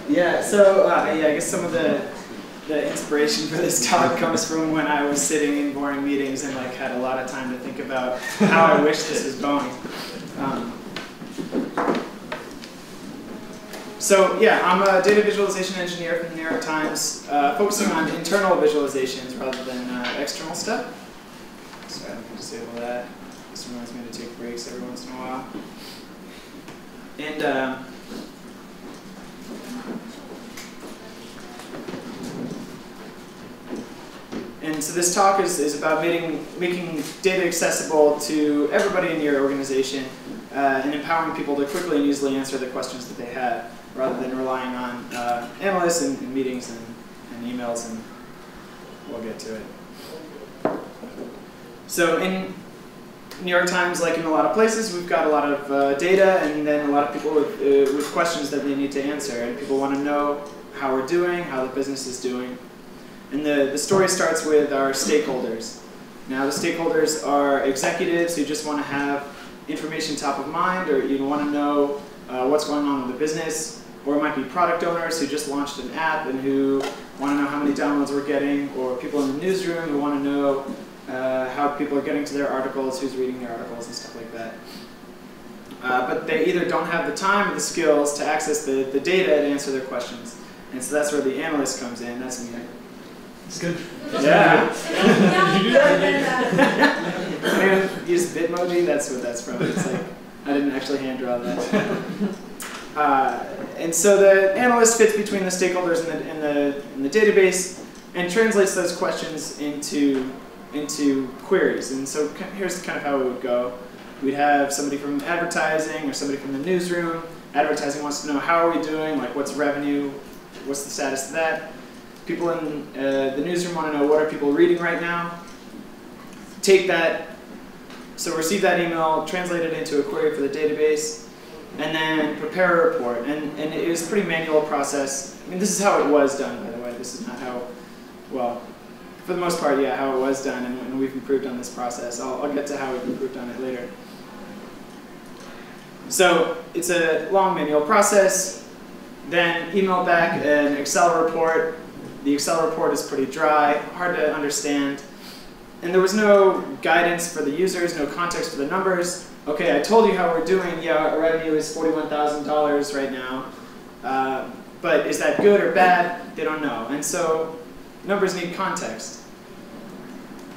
Yeah, so yeah, I guess some of the inspiration for this talk comes from when I was sitting in boring meetings and like had a lot of time to think about how I wish this was going. So yeah, I'm a data visualization engineer from the New York Times, focusing on internal visualizations rather than external stuff. So I can disable that. This reminds me to take breaks every once in a while. And so this talk is about making data accessible to everybody in your organization and empowering people to quickly and easily answer the questions that they have, rather than relying on analysts and meetings and emails, and we'll get to it. So in New York Times, like in a lot of places, we've got a lot of data and then a lot of people with questions that they need to answer. And people want to know how we're doing, how the business is doing. And the story starts with our stakeholders. Now the stakeholders are executives who just want to have information top of mind, or you want to know what's going on in the business. Or it might be product owners who just launched an app and who want to know how many downloads we're getting, or people in the newsroom who want to know how people are getting to their articles, who's reading their articles, and stuff like that. But they either don't have the time or the skills to access the data to answer their questions. And so that's where the analyst comes in. That's me. It's good. Yeah. Did you do that? Anyone use Bitmoji? That's what that's from. It's like, I didn't actually hand draw that. And so the analyst fits between the stakeholders and the database and translates those questions into queries. And so here's kind of how it would go. We'd have somebody from advertising or somebody from the newsroom. Advertising wants to know how are we doing, like what's revenue, what's the status of that. People in the newsroom want to know what are people reading right now. Take that, so receive that email, translate it into a query for the database, and then prepare a report. And it was a pretty manual process. I mean, this is how it was done, by the way. This is not how, well, for the most part, yeah, how it was done, and we've improved on this process. I'll get to how we've improved on it later. So it's a long manual process. Then email back an Excel report. The Excel report is pretty dry, hard to understand. And there was no guidance for the users, no context for the numbers. Okay, I told you how we're doing. Yeah, our revenue is $41,000 right now. But is that good or bad? They don't know. And so numbers need context.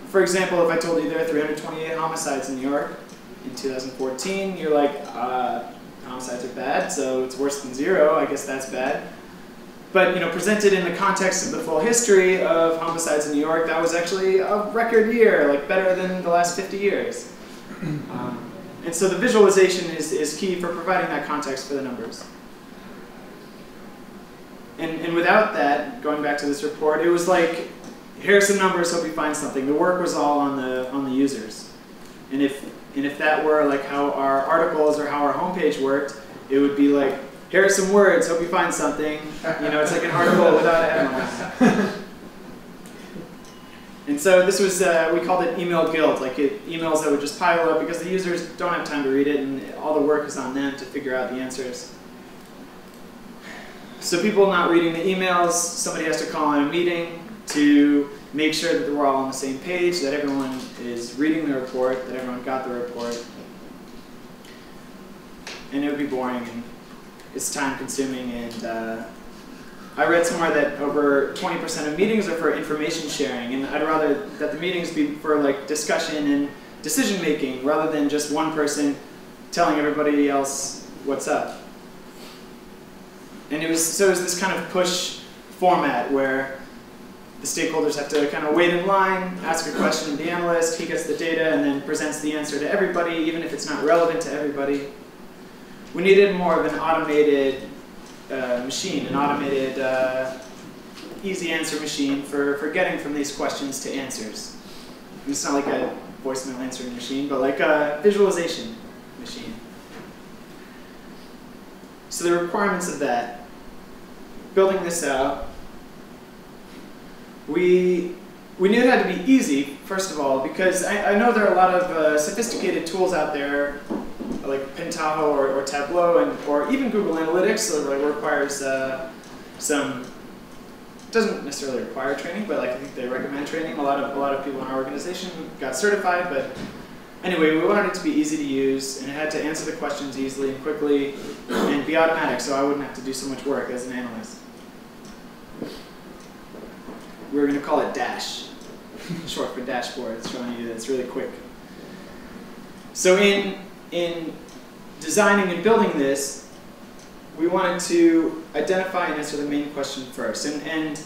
For example, if I told you there are 328 homicides in New York in 2014, you're like, homicides are bad, so it's worse than 0. I guess that's bad. But presented in the context of the full history of homicides in New York, that was actually a record year, like better than the last 50 years. And so the visualization is key for providing that context for the numbers. And without that, going back to this report, it was like, here's some numbers, hope you find something. The work was all on the users. And if that were like how our articles or how our homepage worked, it would be like, here are some words, hope you find something. It's like an article without a headline. And so this was, we called it email guilt, like emails that would just pile up because the users don't have time to read it and all the work is on them to figure out the answers. So people not reading the emails, somebody has to call in a meeting to make sure that we're all on the same page, that everyone is reading the report, that everyone got the report. And it would be boring. And it's time consuming, and I read somewhere that over 20% of meetings are for information sharing, and I'd rather that the meetings be for like discussion and decision making rather than just one person telling everybody else what's up. And it was this kind of push format where the stakeholders have to kind of wait in line, ask a question to the analyst, he gets the data, and then presents the answer to everybody, even if it's not relevant to everybody. We needed more of an automated machine, an automated easy answer machine for getting from these questions to answers. And it's not like a voicemail answering machine, but like a visualization machine. So the requirements of that, building this out, we knew it had to be easy, first of all, because I know there are a lot of sophisticated tools out there, like Pentaho or Tableau, or even Google Analytics, so it requires some. Doesn't necessarily require training, but like I think they recommend training. A lot of people in our organization got certified, but anyway, we wanted it to be easy to use, and it had to answer the questions easily and quickly, and be automatic, so I wouldn't have to do so much work as an analyst. We were going to call it Dash, short for dashboard. It's showing you that it's really quick. So in designing and building this, we wanted to identify and answer the main question first. And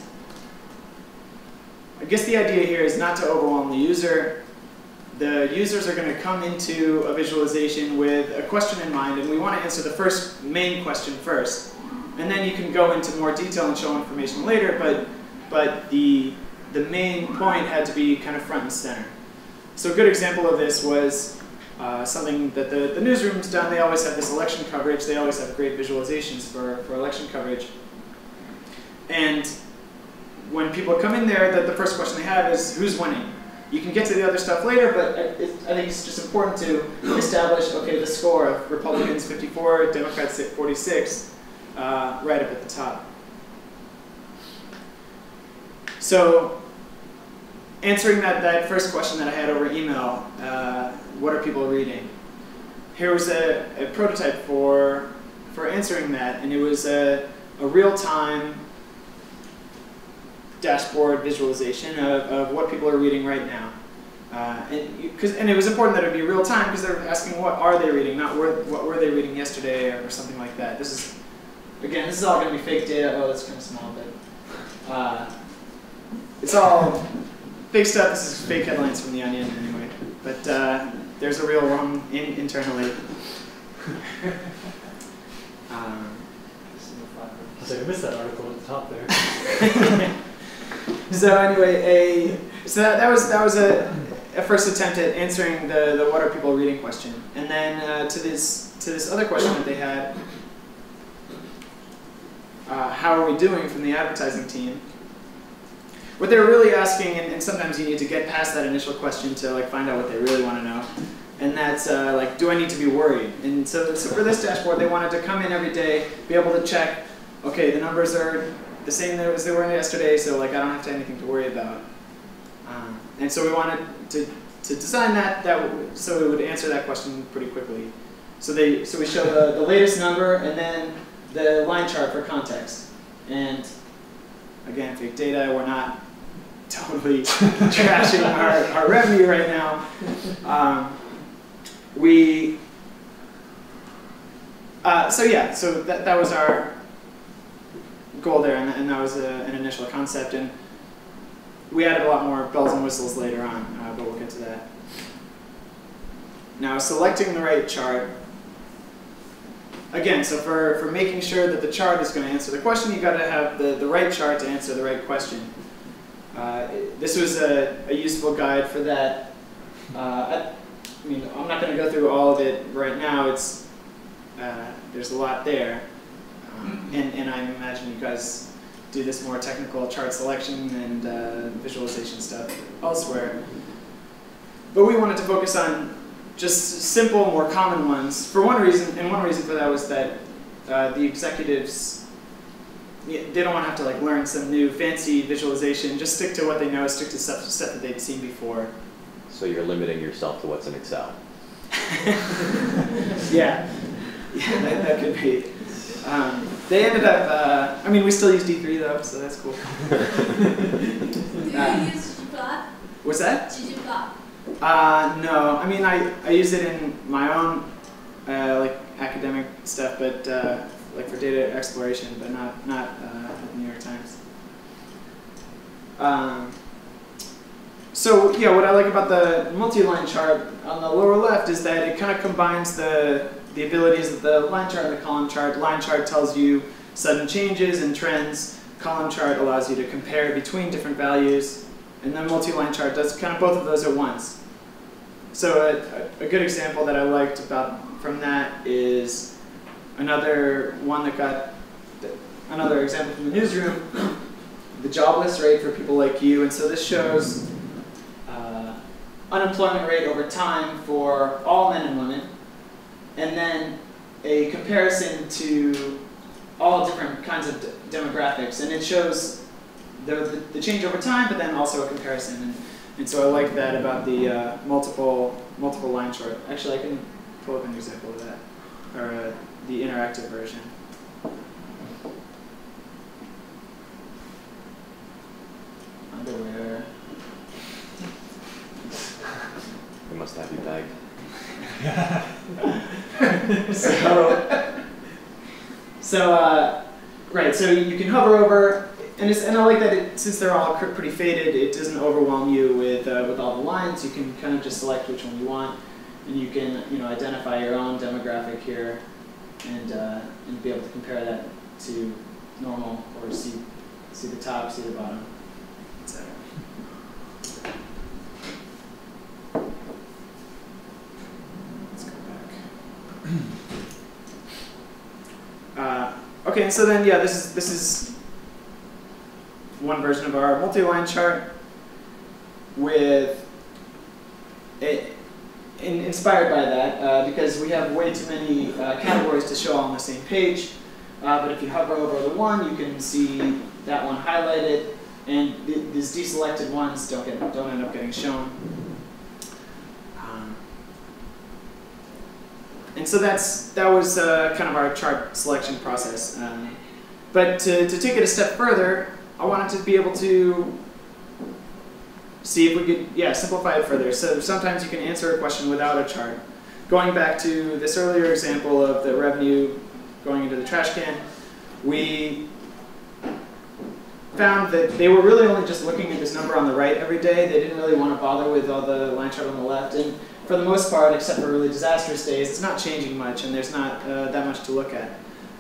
I guess the idea here is not to overwhelm the user. The users are going to come into a visualization with a question in mind, and we want to answer the first main question first. And then you can go into more detail and show information later, but the main point had to be kind of front and center. So a good example of this was something that the newsroom's done. They always have this election coverage. They always have great visualizations for election coverage. And when people come in there, the first question they have is, who's winning? You can get to the other stuff later, but I think it's just important to establish, okay, the score of Republicans 54, Democrats 46, right up at the top. So answering that first question that I had over email, what are people reading? Here was a prototype for answering that, and it was a real-time dashboard visualization of what people are reading right now. And it was important that it would be real-time because they're asking what are they reading, not what were they reading yesterday or something like that. This is, again, this is all going to be fake data. Oh, that's kind of small, but it's all fake stuff. This is fake headlines from The Onion anyway. But there's a real one internally. I I missed that article at the top there. So anyway, that was a first attempt at answering the what are people reading question, and then to this other question that they had, how are we doing from the advertising team? What they're really asking, and sometimes you need to get past that initial question to like find out what they really want to know, and that's like, do I need to be worried? And so for this dashboard, they wanted to come in every day, be able to check, okay, the numbers are the same as they were yesterday, so like I don't have anything to worry about. And so we wanted to design that so it would answer that question pretty quickly. So we show the latest number and then the line chart for context. And again, fake data, we're not totally trashing our revenue right now. So that was our goal there, and that was an initial concept, and we added a lot more bells and whistles later on, but we'll get to that. Now, selecting the right chart. Again, so for making sure that the chart is going to answer the question, you've got to have the right chart to answer the right question. This was a useful guide for that. I mean, I'm not going to go through all of it right now. It's there's a lot there. And I imagine you guys do this more technical chart selection and visualization stuff elsewhere. But we wanted to focus on just simple, more common ones. For one reason, and one reason for that was that the executives, they don't want to have to like learn some new fancy visualization. Just stick to what they know, stick to stuff that they've seen before. So you're limiting yourself to what's in Excel. Yeah, that could be. They ended up, I mean, we still use D3 though, so that's cool. Do you use ggplot? What's that? ggplot. No, I mean, I use it in my own like academic stuff, but like for data exploration, but not at the New York Times. So yeah, what I like about the multi-line chart on the lower left is that it kind of combines the abilities of the line chart and the column chart. Line chart tells you sudden changes and trends. Column chart allows you to compare between different values. And the multi-line chart does kind of both of those at once. So a good example that I liked from that is another one that got, another example from the newsroom, the jobless rate for people like you. And so this shows unemployment rate over time for all men and women. and then a comparison to all different kinds of demographics, and it shows the change over time, but then also a comparison. And so I like that about the multiple line chart. Actually, I can pull up an example of that, or the interactive version. Underwear. They must have you tagged. Right, so you can hover over, and I like that since they're all pretty faded, it doesn't overwhelm you with all the lines. You can kind of just select which one you want, and you can identify your own demographic here, and be able to compare that to normal, or see the top, see the bottom, etc. Let's go back. Okay, so then this is one version of our multi-line chart with inspired by that because we have way too many categories to show all on the same page. But if you hover over the one, you can see that one highlighted, and these deselected ones don't end up getting shown. And so that was kind of our chart selection process. But to take it a step further, I wanted to be able to see if we could simplify it further. So sometimes you can answer a question without a chart. Going back to this earlier example of the revenue going into the trash can, we found that they were really only just looking at this number on the right every day. They didn't really want to bother with all the line chart on the left. And for the most part, except for really disastrous days, it's not changing much, and there's not that much to look at.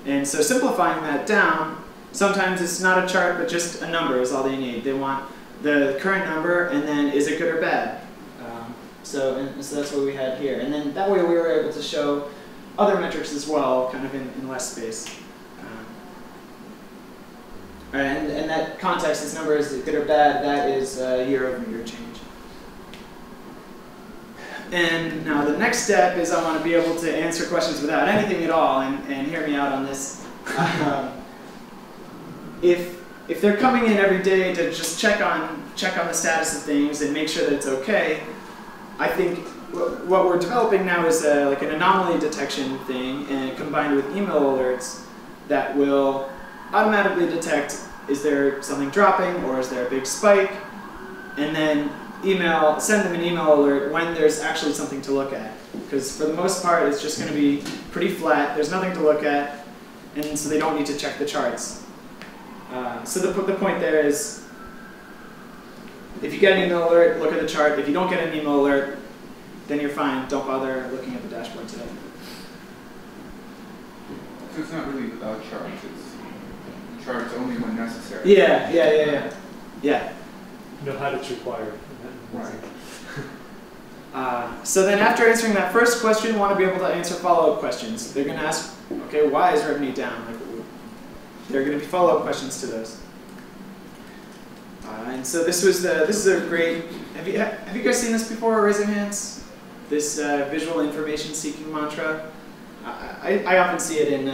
And so simplifying that down, sometimes it's not a chart, but just a number is all they need. They want the current number, and then is it good or bad? So that's what we had here. And then that way we were able to show other metrics as well, kind of in less space. And that context, this number is good or bad, that is year-over-year change. And now the next step is I want to be able to answer questions without anything at all, and hear me out on this. If they're coming in every day to just check on the status of things and make sure that it's okay, I think what we're developing now is like an anomaly detection thing, and combined with email alerts that will automatically detect, is there something dropping or is there a big spike, and then send them an email alert when there's actually something to look at. Because for the most part, it's just going to be pretty flat. There's nothing to look at, and so they don't need to check the charts. So the point there is, if you get an email alert, look at the chart. If you don't get an email alert, then you're fine. Don't bother looking at the dashboard today. So it's not really without charts. It's charts only when necessary. Yeah. No, how it's required. Right. So then after answering that first question, we want to be able to answer follow-up questions. They're going to ask, okay, why is revenue down? There are going to be follow-up questions to those. And so this is a great, have you guys seen this before, raising hands? This visual information seeking mantra. I often see it in,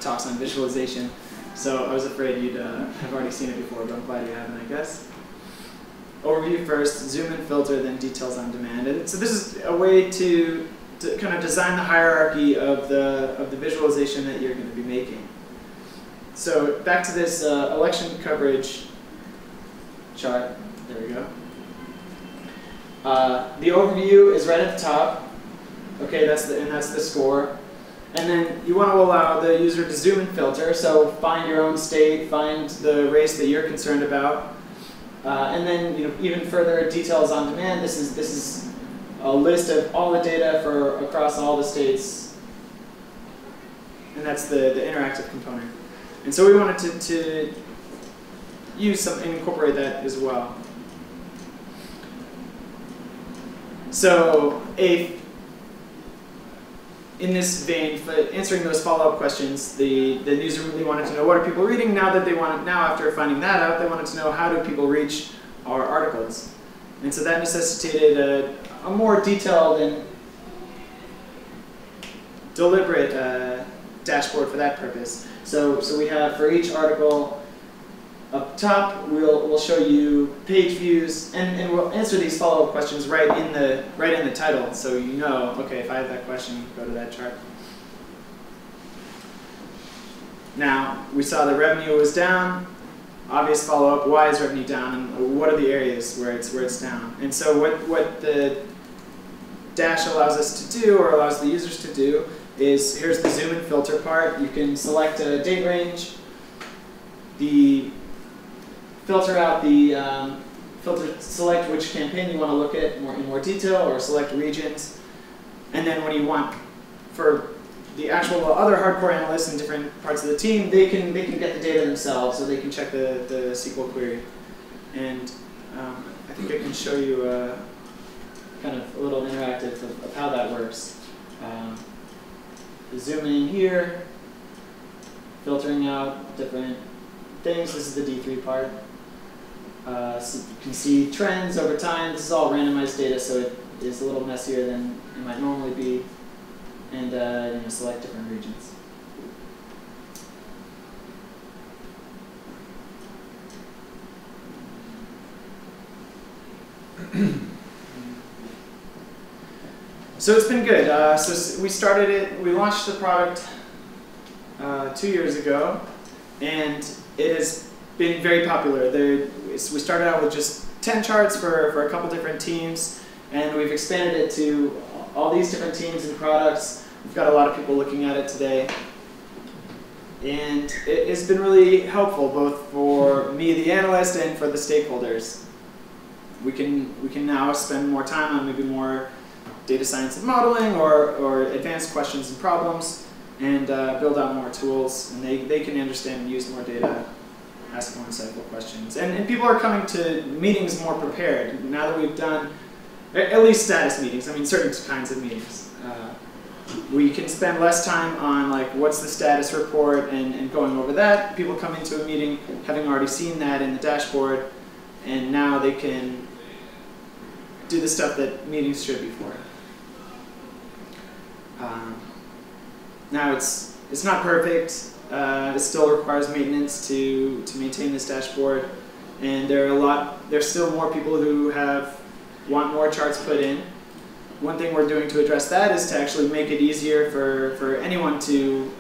talks on visualization. So I was afraid you'd have already seen it before, but I'm glad you haven't, I guess. Overview first, zoom and filter, then details on demand. And so this is a way to kind of design the hierarchy of the visualization that you're going to be making. So back to this election coverage chart. There we go. The overview is right at the top. Okay, that's the score. And then you want to allow the user to zoom and filter. So find your own state, find the race that you're concerned about, and then even further details on demand. This is a list of all the data across all the states, and that's the interactive component. And so we wanted to use and incorporate that as well. So in this vein, for answering those follow-up questions, the user really wanted to know, what are people reading? Now after finding that out, they wanted to know, how do people reach our articles? And so that necessitated a more detailed deliberate dashboard for that purpose. So we have for each article up top, we'll show you page views, and we'll answer these follow-up questions right in the title, so you know, okay, if I have that question, go to that chart. Now, we saw the revenue was down. Obvious follow-up, why is revenue down, and what are the areas where it's down? And so what the dash allows us to do, or allows the users to do, is here's the zoom and filter part. You can select a date range, select which campaign you want to look at in more detail, or select regions. And then when you want, for the actual other hardcore analysts in different parts of the team, they can get the data themselves, so they can check the SQL query. And I think I can show you kind of a little interactive of how that works. Zooming in here, filtering out different things. This is the D3 part. So you can see trends over time. This is all randomized data, so it is a little messier than it might normally be. And select different regions. So it's been good. So we started it. We launched the product 2 years ago, and it has been very popular. We started out with just 10 charts for a couple different teams, and we've expanded it to all these different teams and products. We've got a lot of people looking at it today. And it has been really helpful, both for me, the analyst, and for the stakeholders. We can now spend more time on maybe more data science and modeling, or advanced questions and problems, and build out more tools. And they can understand and use more data, ask more insightful questions. And people are coming to meetings more prepared. Now that we've done at least status meetings, I mean certain kinds of meetings. We can spend less time on like what's the status report and going over that. People come into a meeting having already seen that in the dashboard, and now they can do the stuff that meetings should be for. Now it's not perfect. It still requires maintenance to maintain this dashboard, and there's still more people who want more charts put in. One thing we're doing to address that is to actually make it easier for anyone to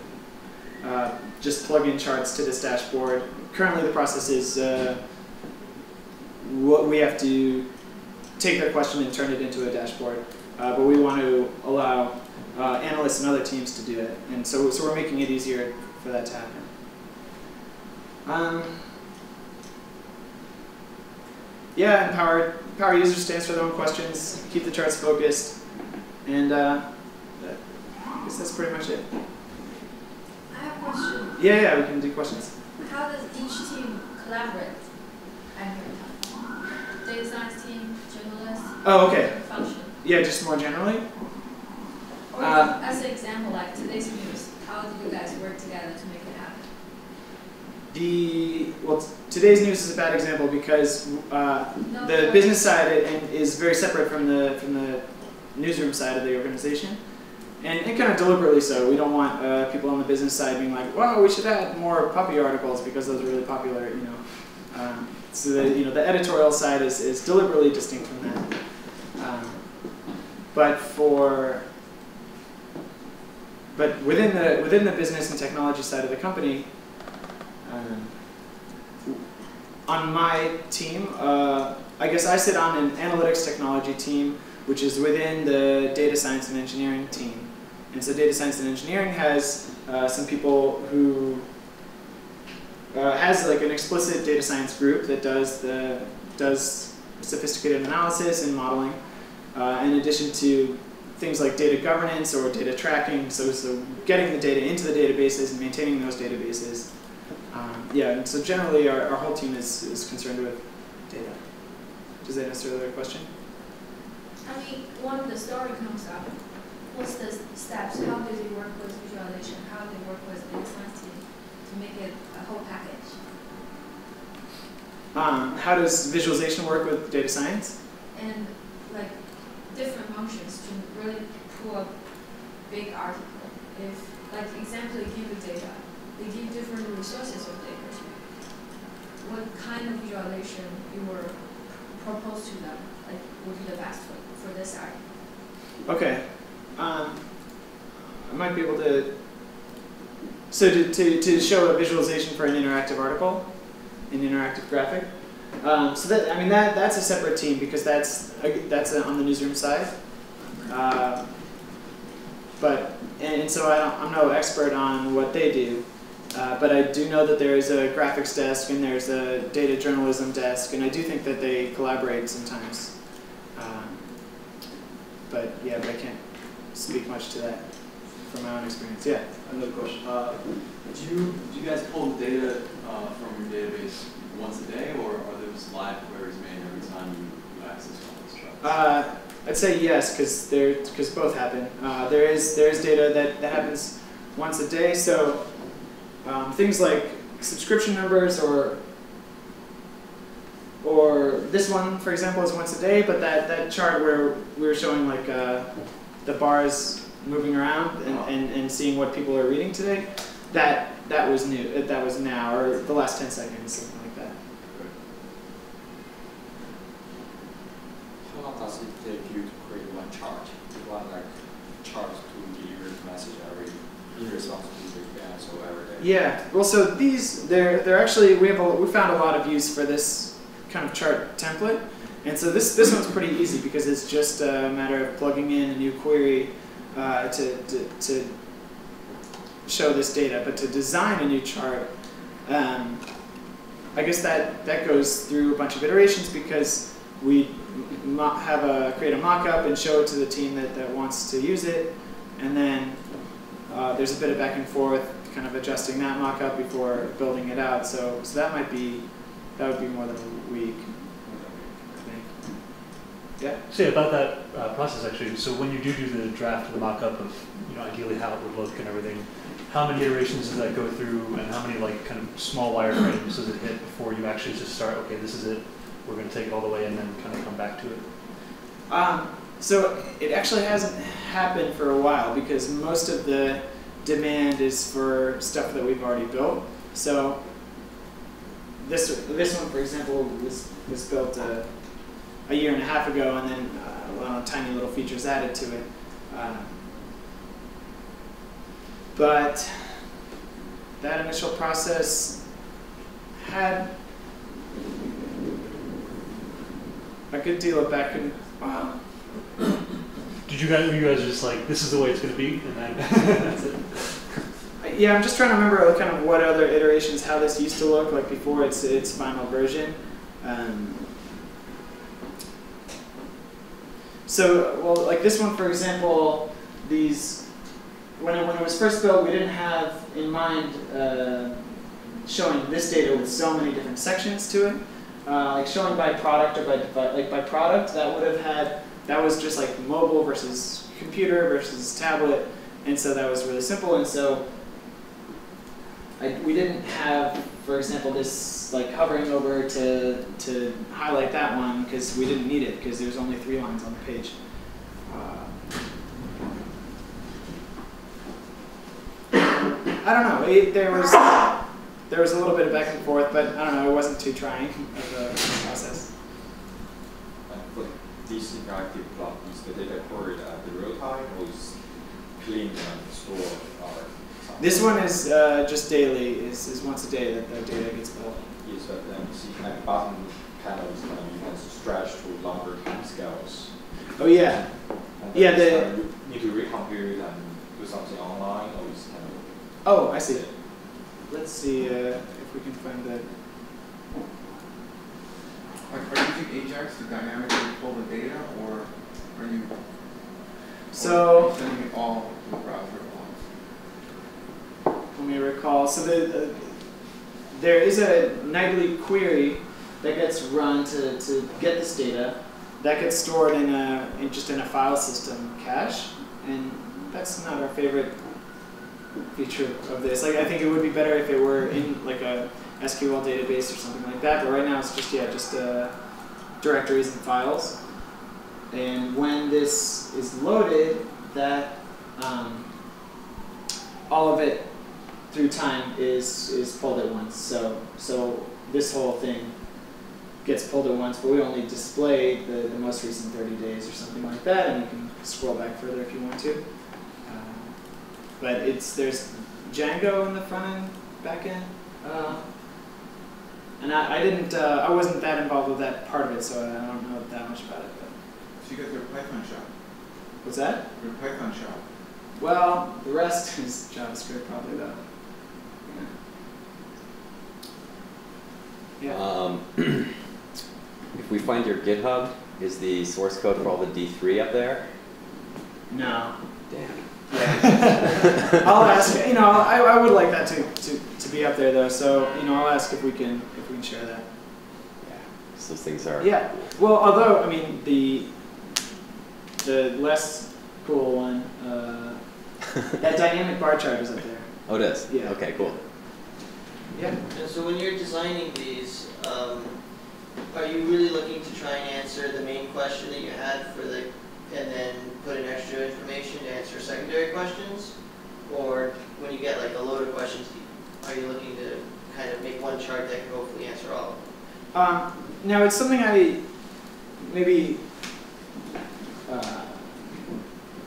just plug in charts to this dashboard. Currently the process is we have to take their question and turn it into a dashboard, but we want to allow analysts and other teams to do it, and so we're making it easier for that to happen. Yeah, empower users to answer their own questions, keep the charts focused, and I guess that's pretty much it. I have a question. Yeah, we can do questions. How does each team collaborate at your time? Data science team, journalist, Oh, okay. function? Yeah, just more generally. Or as an example, like today's news, how do you guys work together to make it happen? Today's news is a bad example because the business side is very separate from the newsroom side of the organization, and kind of deliberately so. We don't want people on the business side being like, "Wow, we should add more puppy articles because those are really popular," you know. So the editorial side is deliberately distinct from that. But within the business and technology side of the company. On my team, I guess I sit on an analytics technology team, which is within the data science and engineering team. And so data science and engineering has some people who has like an explicit data science group that does sophisticated analysis and modeling, in addition to things like data governance or data tracking, so getting the data into the databases and maintaining those databases. And so generally our whole team is concerned with data. Does that answer the question? I mean, when the story comes up, what's the steps? How do you work with visualization? How do you work with the data science team to make it a whole package? How does visualization work with data science? And like different functions to really pull a big article, if, like example, they give you data, they give different resources of data. What kind of visualization you were proposed to them, like would be the best for this area? Okay. I might be able to. So to show a visualization for an interactive article, an interactive graphic. So that, I mean, that's a separate team because that's on the newsroom side. And so I'm no expert on what they do, but I do know that there is a graphics desk and there's a data journalism desk, and I do think that they collaborate sometimes. But I can't speak much to that from my own experience. Yeah. Another question. Do you guys pull the data from your database once a day, or are those live queries made every time you access one of those charts? I'd say yes, because both happen. There's data that happens once a day. So things like subscription numbers or this one, for example, is once a day. But that chart where we were showing like the bars moving around and seeing what people are reading today, that was new. That was now, or the last 10 seconds, something like that. How long does it take you to create one chart? One chart to deliver the message in response to the event, so every day. Yeah. Well, so they're actually we found a lot of use for this kind of chart template, and so this one's pretty easy because it's just a matter of plugging in a new query to show this data. But to design a new chart, I guess that goes through a bunch of iterations because we create a mock-up and show it to the team that wants to use it, and then there's a bit of back and forth, kind of adjusting that mock-up before building it out. So that would be more than a week, I think. Yeah. So about that process actually. So when you do the draft, the mock-up of ideally how it would look and everything, how many iterations does that go through, and how many kind of small wireframes does it hit before you actually just start? Okay, this is it. We're going to take it all the way and then kind of come back to it. So it actually hasn't happened for a while because most of the demand is for stuff that we've already built. So this one, for example, was built a year and a half ago, and then tiny little features added to it. But that initial process had a good deal of back and Were you guys just like, this is the way it's going to be, and then that's it? Yeah, I'm just trying to remember kind of what other iterations, how this used to look like before its final version. So, like this one, for example, when it was first built, we didn't have in mind showing this data with so many different sections to it. Like showing by product or by product, that was just like mobile versus computer versus tablet, and so that was really simple. And so we didn't have, for example, this like hovering over to highlight that one because we didn't need it because there's only 3 lines on the page. I don't know. There was a little bit of back and forth, but I don't know. It wasn't too trying of a process. For this interactive plot, is the data queried at the real time, or is cleaned and stored? This one is just daily. Is once a day that the data gets built. Yes, but then you see kind of button panels, you can stretch to longer time scales. Oh yeah. And yeah. You need to recompute and do something online, or is kind of. Oh, I see. Let's see if we can find that. Are you using Ajax to dynamically pull the data, or are you sending it all to the browser at once? Let me recall. So there is a nightly query that gets run to get this data. That gets stored in just in a file system cache, and that's not our favorite feature of this. Like I think it would be better if it were in like a SQL database or something like that. But right now it's just directories and files. And when this is loaded, that all of it through time is pulled at once. So this whole thing gets pulled at once, but we only display the most recent 30 days or something like that, and you can scroll back further if you want to. But there's Django in the front end, back end, and I wasn't that involved with that part of it, so I don't know that much about it. But. So you got their Python shop. What's that? Their Python shop. Well, the rest is JavaScript probably though. Yeah. If we find your GitHub, is the source code for all the D3 up there? No. Damn. Yeah. I'll ask. I would like that to be up there though. So I'll ask if we can share that. Yeah. So those things are. Yeah. Well, although I mean the less cool one, that dynamic bar chart is up there. Oh, it is. Yeah. Okay. Cool. Yeah. And so when you're designing these, are you really looking to try and answer the main question that you had and then put in extra information to answer secondary questions? Or when you get like a load of questions, are you looking to kind of make one chart that can hopefully answer all of them? Now it's something I maybe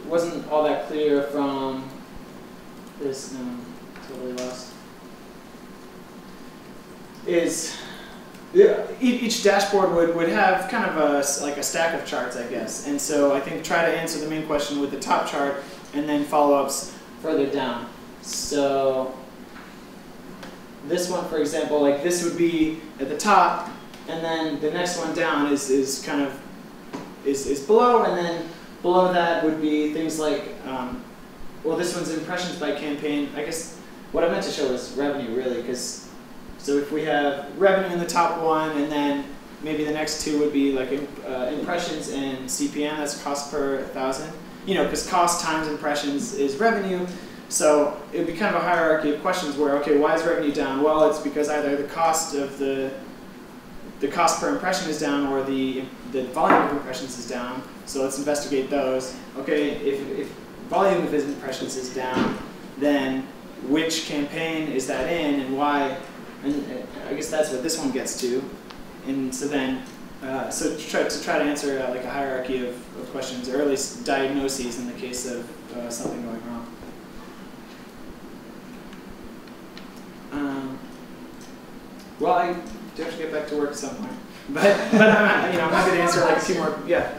wasn't all that clear from this. No, I'm totally lost. Each dashboard would have kind of like a stack of charts, I guess. And so I think try to answer the main question with the top chart and then follow-ups further down. So this one, for example, like this would be at the top, and then the next one down is kind of below, and then below that would be things like, well, this one's impressions by campaign. I guess what I meant to show was revenue, really, because so if we have revenue in the top one, and then maybe the next two would be like impressions and CPM, that's cost per 1,000. Because cost times impressions is revenue. So it would be kind of a hierarchy of questions where, okay, why is revenue down? Well, it's because either the cost of the cost per impression is down, or the volume of impressions is down. So let's investigate those. Okay, if volume of impressions is down, then which campaign is that in and why? And I guess that's what this one gets to. And so then, so to try to answer like a hierarchy of questions, or at least diagnoses in the case of something going wrong. Well, I do have to get back to work at some point, but I'm happy to answer like a few more. Yeah.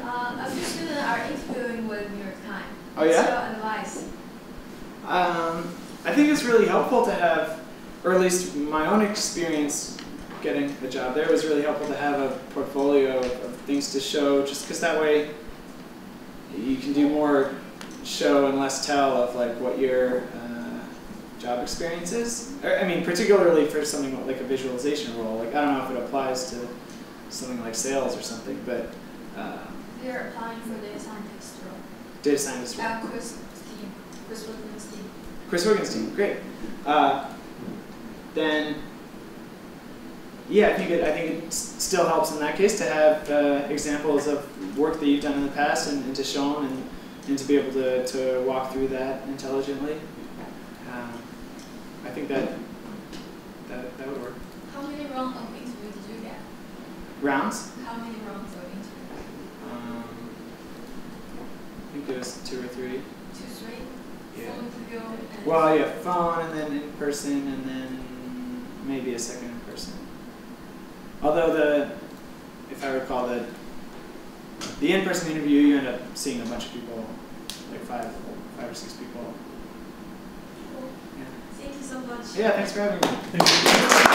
A few students are interviewing with New York Times. Oh yeah. What's your advice? I think it's really helpful to have, or at least my own experience getting a job there was really helpful to have a portfolio of things to show, just because that way you can do more show and less tell of like what your job experience is. I mean, particularly for something like a visualization role. Like I don't know if it applies to something like sales or something, but They're applying for data scientist role. data scientist role. Chris Wiggins' team. Chris Wiggins' team, great. Then, yeah, I think it still helps in that case to have examples of work that you've done in the past and to show them and to be able to walk through that intelligently. I think that would work. How many rounds of interview did you get? Rounds? How many rounds of interview? I think it was 2 or 3. 2, 3? Yeah. Phone interview and Well, yeah, phone and then in person and then maybe a second in person. Although if I recall, the in-person interview, you end up seeing a bunch of people, like 5 or 6 people. Cool. Yeah. Thank you so much. Yeah, thanks for having me. Thank you.